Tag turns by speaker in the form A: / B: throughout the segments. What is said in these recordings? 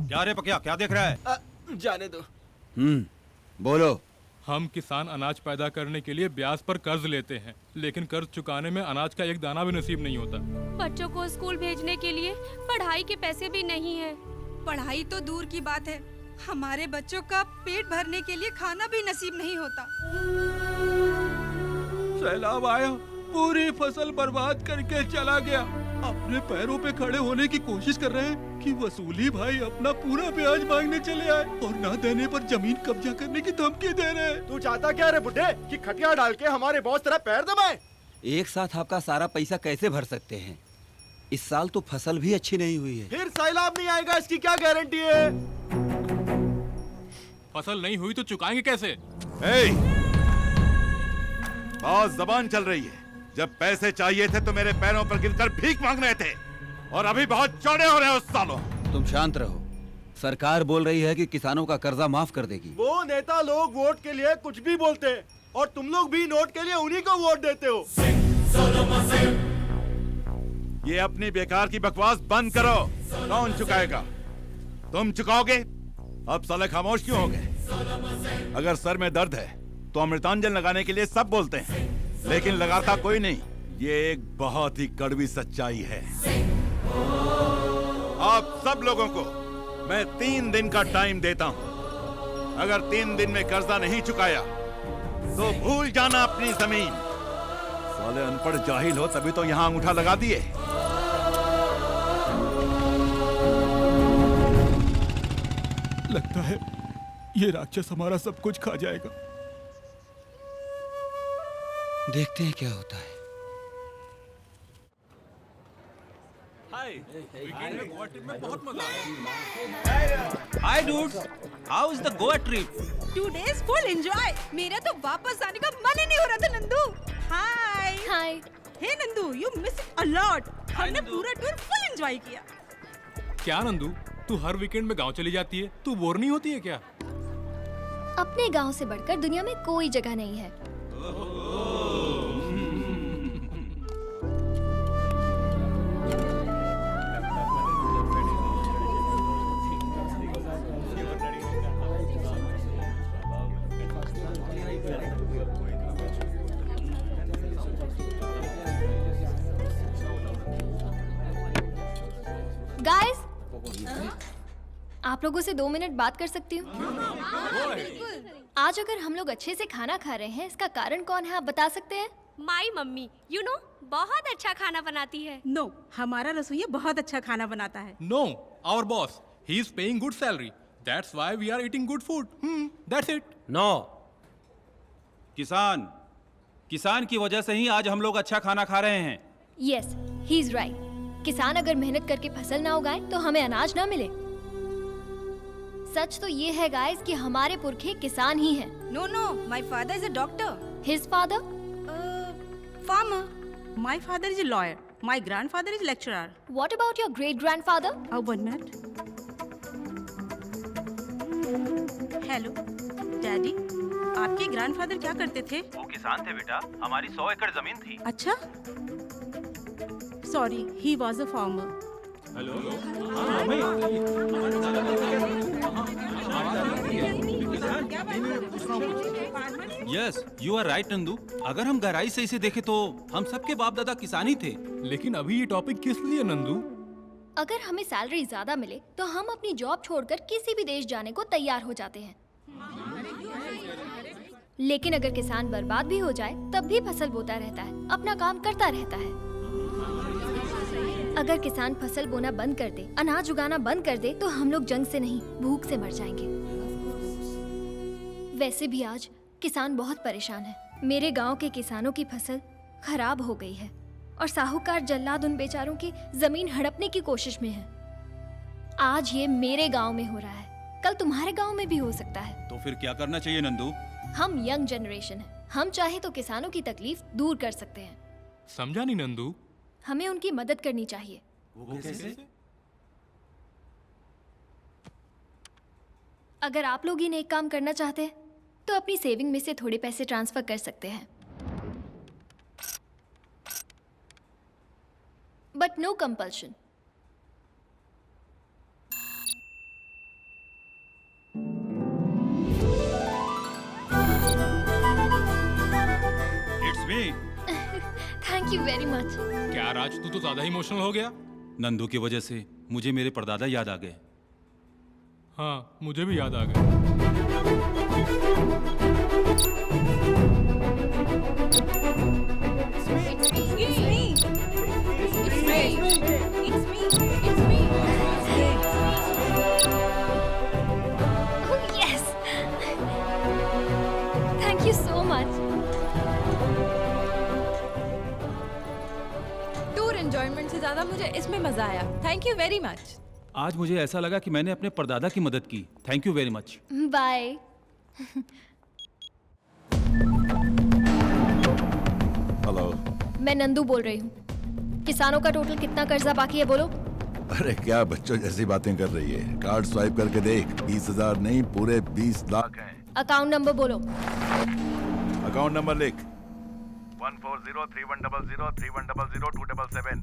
A: क्या रे पकिया, क्या देख रहा है?
B: जाने दो।
C: बोलो।
D: हम किसान अनाज पैदा करने के लिए ब्याज पर कर्ज लेते हैं, लेकिन कर्ज चुकाने में अनाज का एक दाना भी नसीब नहीं होता।
E: बच्चों को स्कूल भेजने के लिए पढ़ाई के पैसे भी नहीं है।
F: पढ़ाई तो दूर की बात है, हमारे बच्चों का पेट भरने के लिए खाना भी नसीब नहीं होता।
B: सैलाब आया, पूरी फसल बर्बाद करके चला गया। अपने पैरों पे खड़े होने की कोशिश कर रहे हैं कि वसूली भाई अपना पूरा ब्याज मांगने चले आए और ना देने पर जमीन कब्जा करने की धमकी दे रहे हैं।
G: तू चाहता क्या रे बुड्ढे कि खटिया डाल के हमारे बॉस तेरा पैर दबाए?
C: एक साथ आपका सारा पैसा कैसे भर सकते हैं? इस साल तो फसल भी अच्छी नहीं हुई है।
G: फिर सैलाब नहीं आएगा, इसकी क्या गारंटी है?
D: फसल नहीं हुई तो चुकाएंगे कैसे?
A: बहुत जबान चल रही है। जब पैसे चाहिए थे तो मेरे पैरों पर गिरकर भीख मांग रहे थे और अभी बहुत चौड़े हो रहे हो सालों।
C: तुम शांत रहो। सरकार बोल रही है कि किसानों का कर्जा माफ कर देगी।
G: वो नेता लोग वोट के लिए कुछ भी बोलते हैं और तुम लोग भी नोट के लिए उन्हीं को वोट देते हो।
A: ये अपनी बेकार की बकवास बंद करो। कौन चुकाएगा? तुम चुकाओगे? अब साले खामोश क्यों हो गए? अगर सर में दर्द है तो अमृतांजन लगाने के लिए सब बोलते हैं, लेकिन लगाता कोई नहीं। ये एक बहुत ही कड़वी सच्चाई है। आप सब लोगों को मैं 3 दिन का टाइम देता हूं। अगर 3 दिन में कर्जा नहीं चुकाया तो भूल जाना अपनी जमीन। साले अनपढ़ जाहिल हो तभी तो यहां अंगूठा लगा दिए।
B: लगता है ये राक्षस हमारा सब कुछ खा जाएगा।
C: देखते हैं क्या होता है।
A: Hi dudes, how is the Goa trip?
F: 2 days full enjoy. मेरा तो वापस आने का मन ही नहीं हो रहा था Nandu. Hi
E: hi.
F: Hey Nandu, you miss it a lot. हमने पूरा टूर फुल एंजॉय किया।
D: क्या नंदू, तू हर वीकेंड में गांव चली जाती है, तू बोर नहीं होती है क्या?
E: अपने गांव से बढ़कर दुनिया में कोई जगह नहीं है। गाइस, आप लोगों से 2 मिनट बात कर सकती हूँ? आज अगर हम लोग अच्छे से खाना खा रहे हैं, इसका कारण कौन है, आप बता सकते हैं? माई मम्मी, यू नो, बहुत अच्छा खाना बनाती है।
F: नो, हमारा रसोइया बहुत अच्छा खाना बनाता है।
D: No, our boss. He is paying good salary. That's why we are eating good food. That's it.
A: No. किसान की वजह से ही आज हम लोग अच्छा खाना खा रहे हैं।
E: Yes, he is right. किसान अगर मेहनत करके फसल ना उगाए तो हमें अनाज ना मिले। सच तो ये है गाइस कि हमारे पुरखे किसान ही हैं।
F: No no, my father is a doctor.
E: His father
F: farmer. My father is a lawyer. My grandfather is lecturer.
E: What about your great grandfather?
F: 1 minute. Hello daddy, आपके ग्रैंडफादर क्या करते थे?
A: वो किसान थे बेटा, हमारी 100 एकड़ जमीन थी।
F: अच्छा, sorry, he was a farmer.
A: Yes, you are right Nandu. अगर हम गहराई से इसे देखें तो हम सबके बाप दादा किसान ही थे।
D: लेकिन अभी ये टॉपिक किस लिए नंदू?
E: अगर हमें सैलरी ज्यादा मिले तो हम अपनी जॉब छोड़कर किसी भी देश जाने को तैयार हो जाते हैं। लेकिन अगर किसान बर्बाद भी हो जाए तब भी फसल बोता रहता है, अपना काम करता रहता है। अगर किसान फसल बोना बंद कर दे, अनाज उगाना बंद कर दे, तो हम लोग जंग से नहीं, भूख से मर जाएंगे। वैसे भी आज किसान बहुत परेशान है। मेरे गांव के किसानों की फसल खराब हो गई है और साहूकार जल्लाद उन बेचारों की जमीन हड़पने की कोशिश में है। आज ये मेरे गांव में हो रहा है, कल तुम्हारे गांव में भी हो सकता है।
A: तो फिर क्या करना चाहिए नंदू?
E: हम यंग जनरेशन हैं, हम चाहे तो किसानों की तकलीफ दूर कर सकते हैं।
D: समझा नहीं नंदू?
E: हमें उनकी मदद करनी चाहिए।
A: वो कैसे?
E: अगर आप लोग ही नेक काम करना चाहते हैं तो अपनी सेविंग में से थोड़े पैसे ट्रांसफर कर सकते हैं, but no compulsion.
A: Lakshmi
E: thank you very much.
D: क्या राज, तू तो ज्यादा इमोशनल हो गया।
H: नंदू की वजह से मुझे मेरे परदादा याद आ गए।
D: हाँ, मुझे भी याद आ गया।
E: Yes, thank you so much.
I: Tour enjoyment से ज्यादा मुझे इसमें मजा आया। Thank you very much.
H: आज मुझे ऐसा लगा कि मैंने अपने परदादा की मदद की। Thank you very much.
E: Bye.
A: Hello.
E: मैं नंदू बोल रही हूँ। किसानों का टोटल कितना कर्जा बाकी है बोलो?
A: अरे क्या बच्चों जैसी बातें कर रही है। कार्ड स्वाइप करके देख, 20,000 नहीं पूरे 20 लाख हैं।
E: अकाउंट नंबर बोलो।
A: अकाउंट नंबर लिख 140310031002777।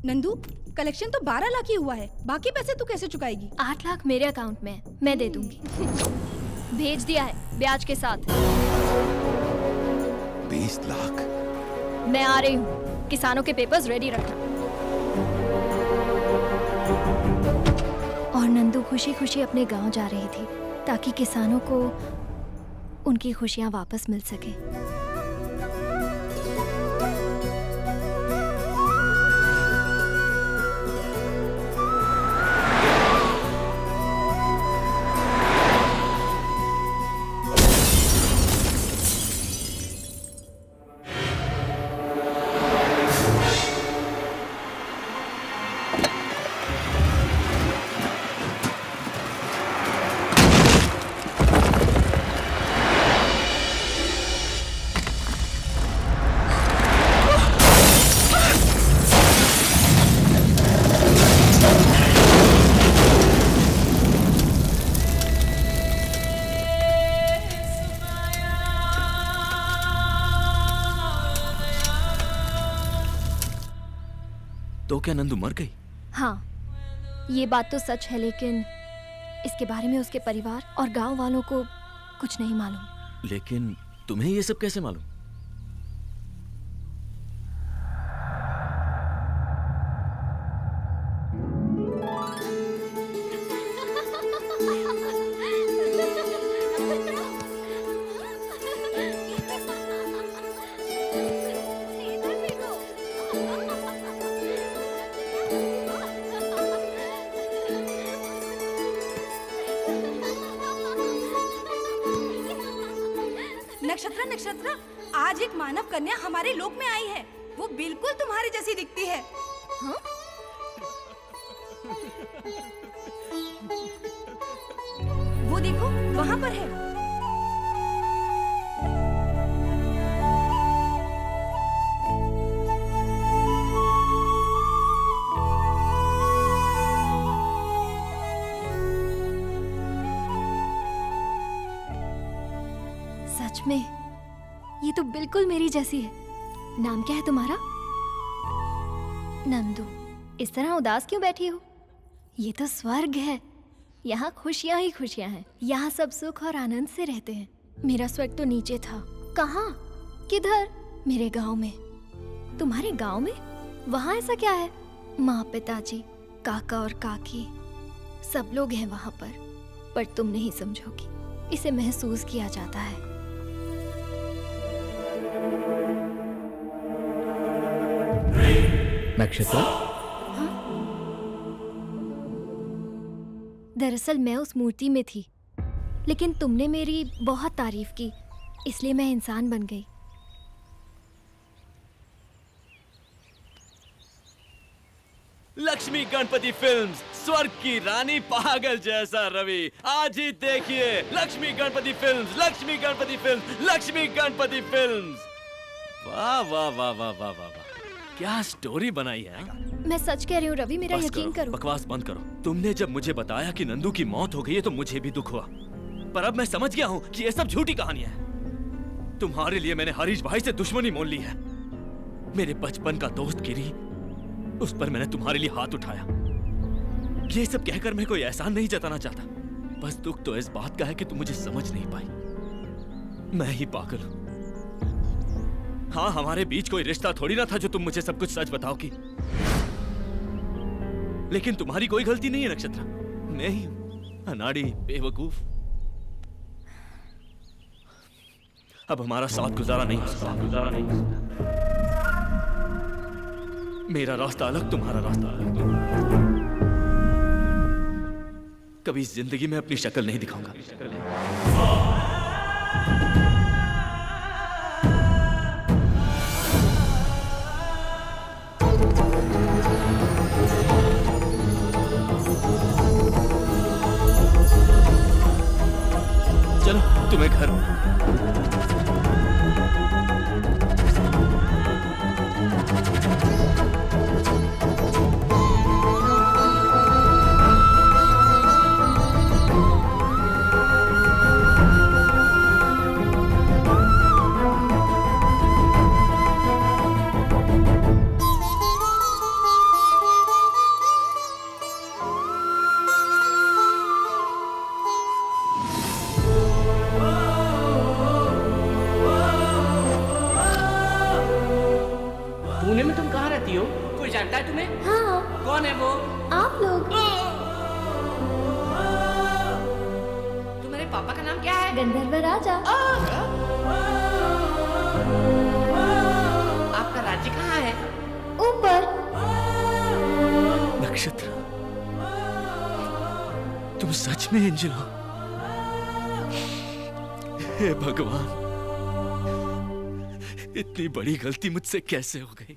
F: नंदू, कलेक्शन तो 12 लाख ही हुआ है, बाकी पैसे तू कैसे चुकाएगी?
E: 8 लाख मेरे अकाउंट में है, मैं दे दूंगी। भेज दिया है ब्याज के साथ।
A: 20 लाख।
E: मैं आ रही हूँ, किसानों के पेपर्स रेडी रखना। और नंदू खुशी खुशी अपने गांव जा रही थी ताकि किसानों को उनकी खुशियां वापस मिल सके।
J: तो क्या नंदू मर गई?
E: हाँ, ये बात तो सच है, लेकिन इसके बारे में उसके परिवार और गांव वालों को कुछ नहीं मालूम।
J: लेकिन तुम्हें ये सब कैसे मालूम?
F: नक्षत्र नक्षत्र, आज एक मानव कन्या हमारे लोक में आई है। वो बिल्कुल तुम्हारी जैसी दिखती है।
E: हाँ?
F: वो देखो वहाँ पर है।
E: सच में ये तो बिल्कुल मेरी जैसी है। नाम क्या है तुम्हारा? नंदू। इस तरह उदास क्यों बैठी हो? ये तो स्वर्ग है। यहाँ खुशियाँ ही खुशियाँ हैं। यहाँ सब सुख और आनंद से रहते हैं। मेरा स्वर्ग तो नीचे था। कहाँ? किधर? मेरे गांव में। तुम्हारे गांव में? वहाँ ऐसा क्या है? माँ, पिताजी, काका और काकी सब लोग हैं वहाँ पर तुम नहीं समझोगी। इसे महसूस किया जाता है।
J: नक्षत्र,
E: दरअसल मैं उस मूर्ति में थी, लेकिन तुमने मेरी बहुत तारीफ की, इसलिए मैं इंसान बन गई।
J: लक्ष्मी गणपति फिल्म्स, स्वर्ग की रानी पागल जैसा रवि। आज ही देखिए Lakshmi Ganpati films, Lakshmi Ganpati films, Lakshmi Ganpati films. वाह वाह वाह वाह वाह वाह वाह, क्या स्टोरी बनाई है।
E: मैं सच कह रही हूँ रवि, मेरा यकीन करो।
J: बकवास बंद करो। तुमने जब मुझे बताया कि नंदू की मौत हो गई है तो मुझे भी दुख हुआ, पर अब मैं समझ गया हूँ कि ये सब झूठी कहानियां हैं। तुम्हारे लिए मैंने हरीश भाई से दुश्मनी मोल ली है। मेरे बचपन का दोस्त गिरी, उस पर मैंने तुम्हारे लिए हाथ उठाया। ये सब कहकर मैं कोई एहसान नहीं जताना चाहता, बस दुख तो इस बात का है कि तुम मुझे समझ नहीं पाई। मैं ही पागल हूं। हाँ, हमारे बीच कोई रिश्ता थोड़ी ना था जो तुम मुझे सब कुछ सच बताओगी। लेकिन तुम्हारी कोई गलती नहीं है नक्षत्र, मैं ही हूं अनाड़ी बेवकूफ। अब हमारा साथ गुजारा नहीं हो सकता। मेरा रास्ता अलग, तुम्हारा रास्ता अलग। कभी इस जिंदगी में अपनी शक्ल नहीं दिखाऊंगा। चलो तुम्हें घर
K: पुणे में तुम कहाँ रहती हो? कोई जानता है तुम्हें?
E: हाँ।
K: कौन है वो?
E: आप लोग।
K: तुम्हारे पापा का नाम क्या है?
E: गंधर्व राजा।
K: आपका राज्य कहाँ है?
E: ऊपर।
J: नक्षत्र, तुम सच में एंजल हो? हे भगवान, इतनी बड़ी गलती मुझसे कैसे हो गई?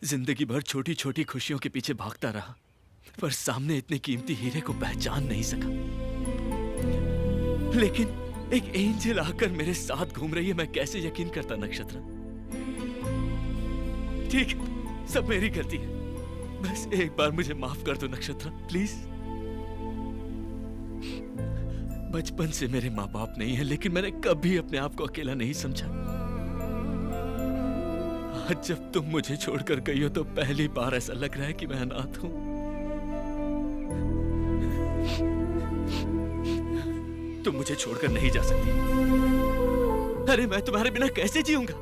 J: जिंदगी भर छोटी छोटी खुशियों के पीछे भागता रहा, पर सामने इतने कीमती हीरे को पहचान नहीं सका। लेकिन एक एंजल आकर मेरे साथ घूम रही है, मैं कैसे यकीन करता नक्षत्र? ठीक है, सब मेरी गलती है। बस एक बार मुझे माफ कर दो नक्षत्र, प्लीज। बचपन से मेरे माँ बाप नहीं है, लेकिन मैंने कभी अपने आप को अकेला नहीं समझा। आज जब तुम मुझे छोड़कर गई हो तो पहली बार ऐसा लग रहा है कि मैं अनाथ हूं। तुम मुझे छोड़कर नहीं जा सकती। अरे मैं तुम्हारे बिना कैसे जीऊंगा?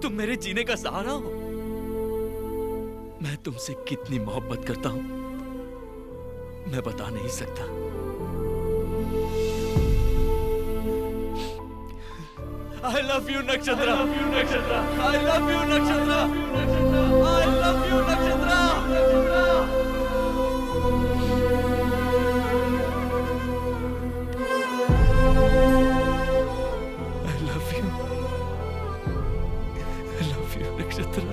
J: तुम मेरे जीने का सहारा हो। मैं तुमसे कितनी मोहब्बत करता हूं मैं बता नहीं सकता। I love you, Nakshatra. I love you, Nakshatra. I love you, Nakshatra. I love you, Nakshatra. I love you. I love you, Nakshatra.